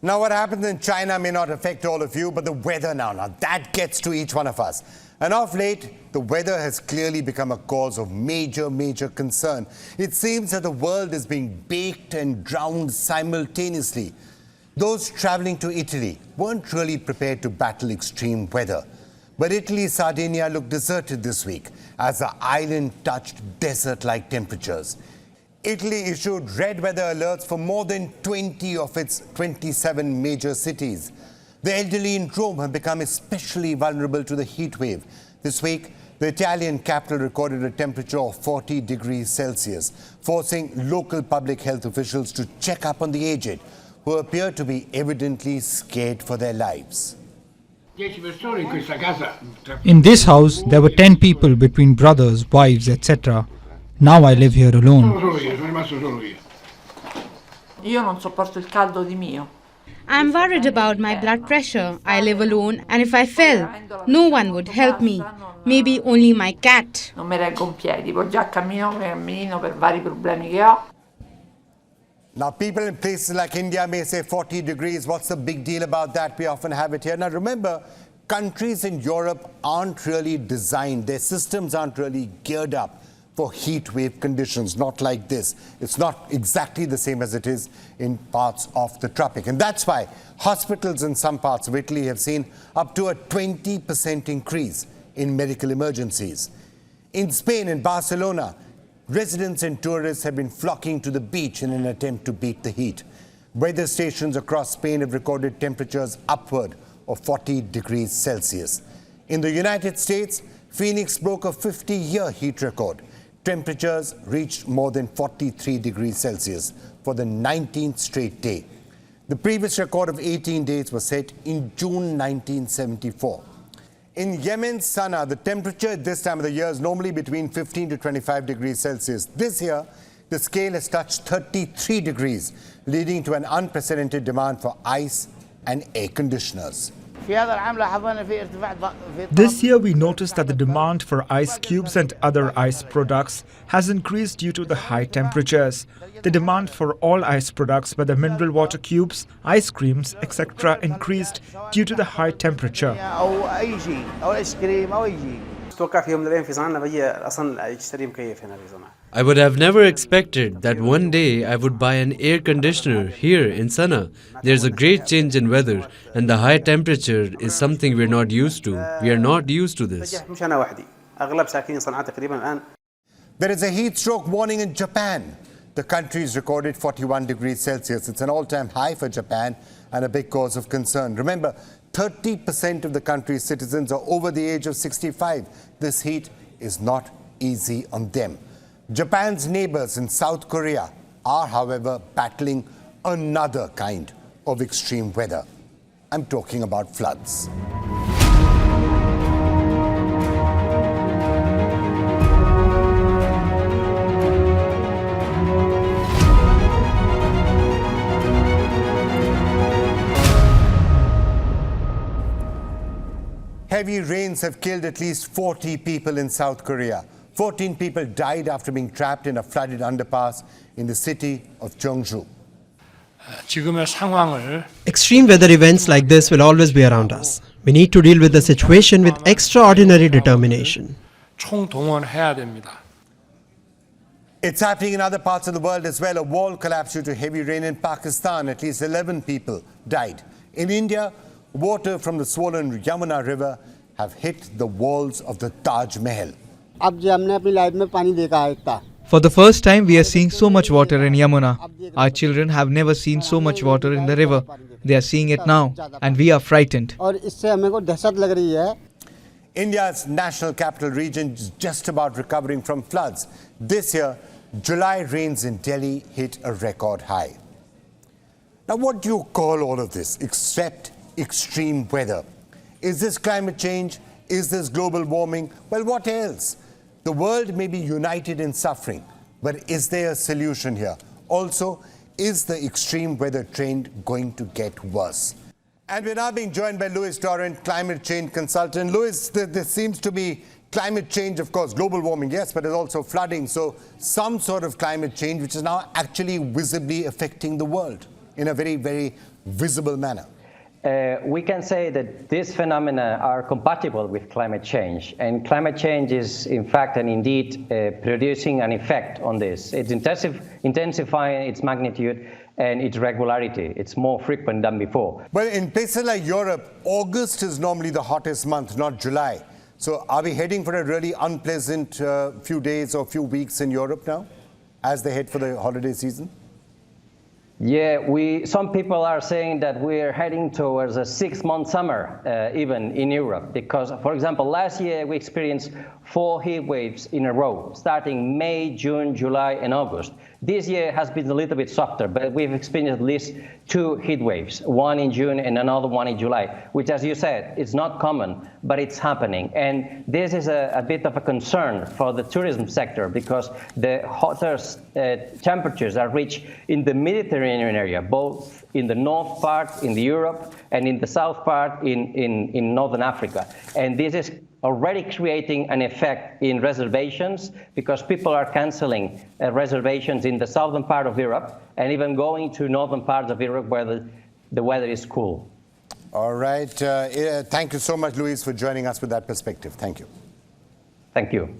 Now, what happens in China may not affect all of you, but the weather now that gets to each one of us. And of late, the weather has clearly become a cause of major concern. It seems that the world is being baked and drowned simultaneously. Those traveling to Italy weren't really prepared to battle extreme weather. But Italy's Sardinia looked deserted this week as the island touched desert-like temperatures. Italy issued red weather alerts for more than 20 of its 27 major cities. The elderly in Rome have become especially vulnerable to the heat wave. This week, the Italian capital recorded a temperature of 40 degrees Celsius, forcing local public health officials to check up on the aged, who appear to be evidently scared for their lives. In this house, there were 10 people between brothers, wives, etc. Now I live here alone. I'm worried about my blood pressure. I live alone, and if I fell, no one would help me. Maybe only my cat. Now, people in places like India may say 40 degrees, what's the big deal about that? We often have it here. Now, remember, countries in Europe aren't really designed, their systems aren't really geared up for heat wave conditions, not like this. It's not exactly the same as it is in parts of the tropic. And that's why hospitals in some parts of Italy have seen up to a 20% increase in medical emergencies. In Spain, in Barcelona, residents and tourists have been flocking to the beach in an attempt to beat the heat. Weather stations across Spain have recorded temperatures upward of 40 degrees Celsius. In the United States, Phoenix broke a 50-year heat record. Temperatures reached more than 43 degrees Celsius for the 19th straight day. The previous record of 18 days was set in June 1974. In Yemen's Sana'a, the temperature at this time of the year is normally between 15 to 25 degrees Celsius. This year, the scale has touched 33 degrees, leading to an unprecedented demand for ice and air conditioners. This year we noticed that the demand for ice cubes and other ice products has increased due to the high temperatures. The demand for all ice products, whether mineral water cubes, ice creams, etc. increased due to the high temperature. I would have never expected that one day I would buy an air conditioner here in Sana'a. There's a great change in weather, and the high temperature is something we're not used to. We are not used to this. There is a heat stroke warning in Japan. The country's recorded 41 degrees Celsius. It's an all-time high for Japan and a big cause of concern. Remember, 30% of the country's citizens are over the age of 65. This heat is not easy on them. Japan's neighbors in South Korea are, however, battling another kind of extreme weather. I'm talking about floods. Heavy rains have killed at least 40 people in South Korea. 14 people died after being trapped in a flooded underpass in the city of Jeongju. Extreme weather events like this will always be around us. We need to deal with the situation with extraordinary determination. It's happening in other parts of the world as well. A wall collapsed due to heavy rain in Pakistan. At least 11 people died. In India, water from the swollen Yamuna River have hit the walls of the Taj Mahal. For the first time, we are seeing so much water in Yamuna. Our children have never seen so much water in the river. They are seeing it now, and we are frightened. India's national capital region is just about recovering from floods. This year, July rains in Delhi hit a record high. Now, what do you call all of this except extreme weather? Is this climate change? Is this global warming? Well, what else? The world may be united in suffering, but is there a solution here? Also, is the extreme weather trend going to get worse? And we're now being joined by Louis Torrent, climate change consultant. Louis, there seems to be climate change, of course, global warming, yes, but there's also flooding. So some sort of climate change which is now actually visibly affecting the world in a very visible manner? We can say that these phenomena are compatible with climate change, and climate change is, in fact and indeed, producing an effect on this. It's intensifying its magnitude and its regularity. It's more frequent than before. Well, in places like Europe, August is normally the hottest month, not July. So are we heading for a really unpleasant few days or few weeks in Europe now, as they head for the holiday season? Yeah, some people are saying that we're heading towards a 6-month summer, even in Europe, because, for example, last year we experienced 4 heat waves in a row, starting May, June, July, and August. This year has been a little bit softer, but we've experienced at least 2 heat waves, one in June and another one in July, which, as you said, is not common, but it's happening. And this is a bit of a concern for the tourism sector, because the hotter temperatures are reached in the Mediterranean area, both in the north part in Europe and in the south part in northern Africa. And this is already creating an effect in reservations, because people are canceling reservations in the southern part of Europe and even going to northern parts of Europe where the weather is cool. All right. Thank you so much, Luis, for joining us with that perspective. Thank you. Thank you.